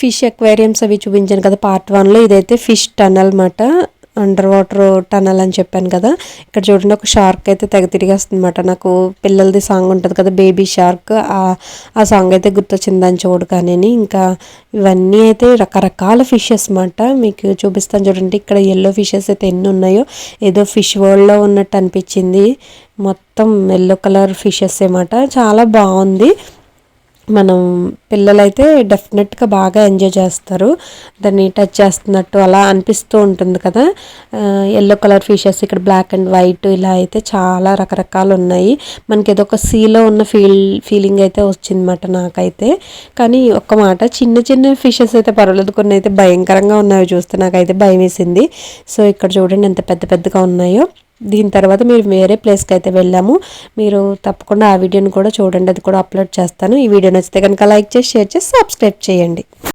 Fish aquariums అవి చూపించాను కదా పార్ట్ 1లో. ఇదైతే ఫిష్ టనల్ అన్నమాట, అండర్ వాటర్ టనల్ అని చెప్పాను కదా. ఇక్కడ చూడండి ఒక షార్క్ అయితే తెగ తిరిగేస్తుంది అనమాట. నాకు పిల్లలది సాంగ్ ఉంటుంది కదా బేబీ షార్క్, ఆ సాంగ్ అయితే గుర్తొచ్చింది దాన్ని చూడగానే. ఇంకా ఇవన్నీ అయితే రకరకాల ఫిషెస్ అన్నమాట, మీకు చూపిస్తాను చూడండి. ఇక్కడ ఎల్లో ఫిషెస్ అయితే ఎన్ని ఉన్నాయో, ఏదో ఫిష్ వరల్డ్లో ఉన్నట్టు అనిపించింది. మొత్తం ఎల్లో కలర్ ఫిషెస్ అన్నమాట, చాలా బాగుంది. మనం పిల్లలైతే డెఫినెట్గా బాగా ఎంజాయ్ చేస్తారు, దాన్ని టచ్ చేస్తున్నట్టు అలా అనిపిస్తూ ఉంటుంది కదా. ఎల్లో కలర్ ఫిషెస్, ఇక్కడ బ్లాక్ అండ్ వైట్, ఇలా అయితే చాలా రకరకాలు ఉన్నాయి. మనకి ఏదో ఒక సీలో ఉన్న ఫీలింగ్ అయితే వచ్చిందన్నమాట నాకైతే. కానీ ఒక్క మాట, చిన్న చిన్న ఫిషెస్ అయితే పర్వాలేదు, కొన్ని అయితే భయంకరంగా ఉన్నాయి చూస్తే నాకైతే భయం వేసింది. సో ఇక్కడ చూడండి ఎంత పెద్ద పెద్దగా ఉన్నాయో. దీని తర్వాత మీరు వేరే ప్లేస్కి అయితే వెళ్ళాము, మీరు తప్పకుండా ఆ వీడియోని కూడా చూడండి, అది కూడా అప్లోడ్ చేస్తాను. ఈ వీడియో నచ్చితే కనుక లైక్ చేసి షేర్ చేసి సబ్స్క్రైబ్ చేయండి.